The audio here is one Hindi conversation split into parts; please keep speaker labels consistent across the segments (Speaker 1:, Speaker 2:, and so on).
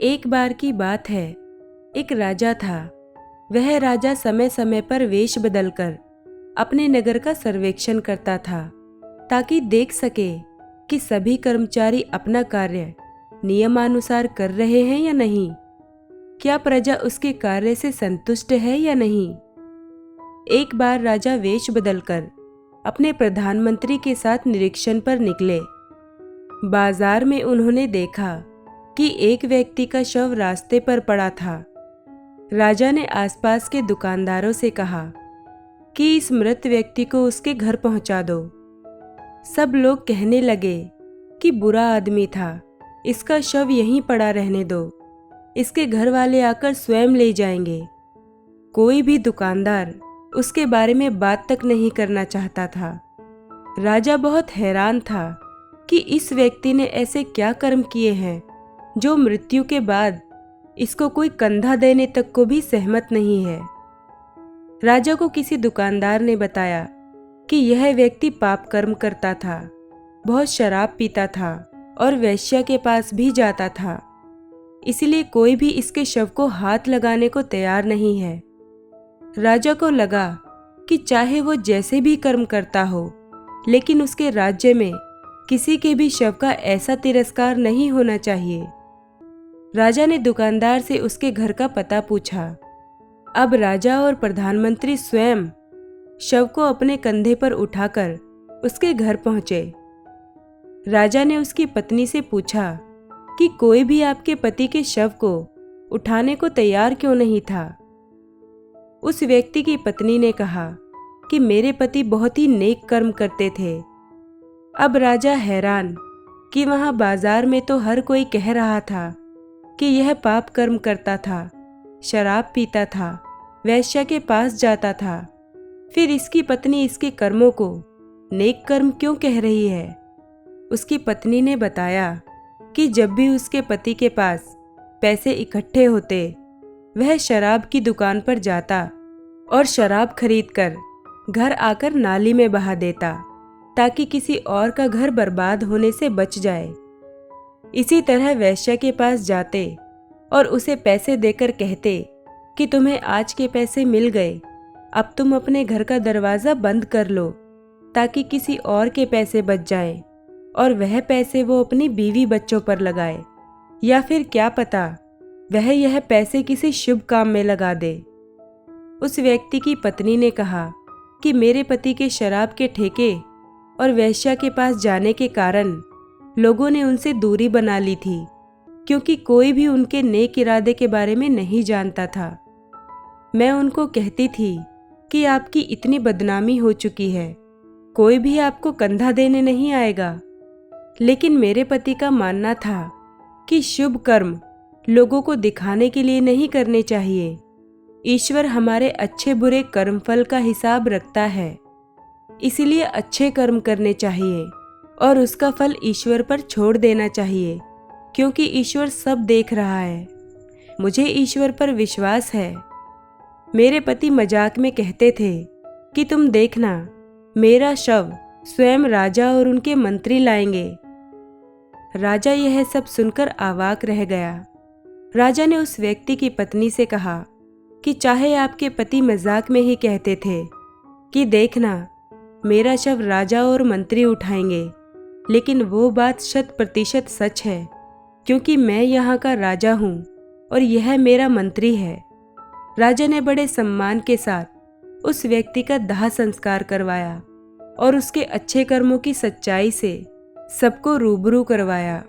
Speaker 1: एक बार की बात है, एक राजा था। वह राजा समय समय पर वेश बदलकर अपने नगर का सर्वेक्षण करता था ताकि देख सके कि सभी कर्मचारी अपना कार्य नियमानुसार कर रहे हैं या नहीं, क्या प्रजा उसके कार्य से संतुष्ट है या नहीं। एक बार राजा वेश बदलकर अपने प्रधानमंत्री के साथ निरीक्षण पर निकले। बाजार में उन्होंने देखा कि एक व्यक्ति का शव रास्ते पर पड़ा था। राजा ने आसपास के दुकानदारों से कहा कि इस मृत व्यक्ति को उसके घर पहुंचा दो। सब लोग कहने लगे कि बुरा आदमी था, इसका शव यहीं पड़ा रहने दो, इसके घर वाले आकर स्वयं ले जाएंगे। कोई भी दुकानदार उसके बारे में बात तक नहीं करना चाहता था। राजा बहुत हैरान था कि इस व्यक्ति ने ऐसे क्या कर्म किए हैं जो मृत्यु के बाद इसको कोई कंधा देने तक को भी सहमत नहीं है। राजा को किसी दुकानदार ने बताया कि यह व्यक्ति पाप कर्म करता था, बहुत शराब पीता था और वेश्या के पास भी जाता था, इसलिए कोई भी इसके शव को हाथ लगाने को तैयार नहीं है। राजा को लगा कि चाहे वो जैसे भी कर्म करता हो, लेकिन उसके राज्य में किसी के भी शव का ऐसा तिरस्कार नहीं होना चाहिए। राजा ने दुकानदार से उसके घर का पता पूछा। अब राजा और प्रधानमंत्री स्वयं शव को अपने कंधे पर उठाकर उसके घर पहुंचे। राजा ने उसकी पत्नी से पूछा कि कोई भी आपके पति के शव को उठाने को तैयार क्यों नहीं था। उस व्यक्ति की पत्नी ने कहा कि मेरे पति बहुत ही नेक कर्म करते थे। अब राजा हैरान कि वहां बाजार में तो हर कोई कह रहा था कि यह पाप कर्म करता था, शराब पीता था, वेश्या के पास जाता था, फिर इसकी पत्नी इसके कर्मों को नेक कर्म क्यों कह रही है। उसकी पत्नी ने बताया कि जब भी उसके पति के पास पैसे इकट्ठे होते, वह शराब की दुकान पर जाता और शराब खरीदकर घर आकर नाली में बहा देता ताकि किसी और का घर बर्बाद होने से बच जाए। इसी तरह वेश्या के पास जाते और उसे पैसे देकर कहते कि तुम्हें आज के पैसे मिल गए, अब तुम अपने घर का दरवाज़ा बंद कर लो ताकि किसी और के पैसे बच जाएं और वह पैसे वो अपनी बीवी बच्चों पर लगाए, या फिर क्या पता वह यह पैसे किसी शुभ काम में लगा दे। उस व्यक्ति की पत्नी ने कहा कि मेरे पति के शराब के ठेके और वेश्या के पास जाने के कारण लोगों ने उनसे दूरी बना ली थी, क्योंकि कोई भी उनके नेक इरादे के बारे में नहीं जानता था। मैं उनको कहती थी कि आपकी इतनी बदनामी हो चुकी है, कोई भी आपको कंधा देने नहीं आएगा, लेकिन मेरे पति का मानना था कि शुभ कर्म लोगों को दिखाने के लिए नहीं करने चाहिए। ईश्वर हमारे अच्छे बुरे कर्मफल का हिसाब रखता है, इसीलिए अच्छे कर्म करने चाहिए और उसका फल ईश्वर पर छोड़ देना चाहिए, क्योंकि ईश्वर सब देख रहा है। मुझे ईश्वर पर विश्वास है। मेरे पति मजाक में कहते थे कि तुम देखना, मेरा शव स्वयं राजा और उनके मंत्री लाएंगे। राजा यह सब सुनकर अवाक रह गया। राजा ने उस व्यक्ति की पत्नी से कहा कि चाहे आपके पति मजाक में ही कहते थे कि देखना, मेरा शव राजा और मंत्री उठाएंगे, लेकिन वो बात 100% सच है, क्योंकि मैं यहाँ का राजा हूँ और यह मेरा मंत्री है। राजा ने बड़े सम्मान के साथ उस व्यक्ति का दाह संस्कार करवाया और उसके अच्छे कर्मों की सच्चाई से सबको रूबरू करवाया।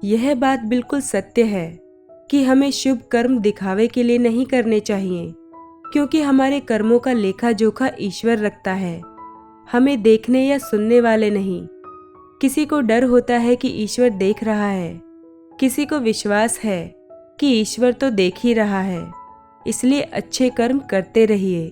Speaker 1: यह बात बिल्कुल सत्य है कि हमें शुभ कर्म दिखावे के लिए नहीं करने चाहिए, क्योंकि हमारे कर्मों का लेखा जोखा ईश्वर रखता है, हमें देखने या सुनने वाले नहीं। किसी को डर होता है कि ईश्वर देख रहा है, किसी को विश्वास है कि ईश्वर तो देख ही रहा है, इसलिए अच्छे कर्म करते रहिए।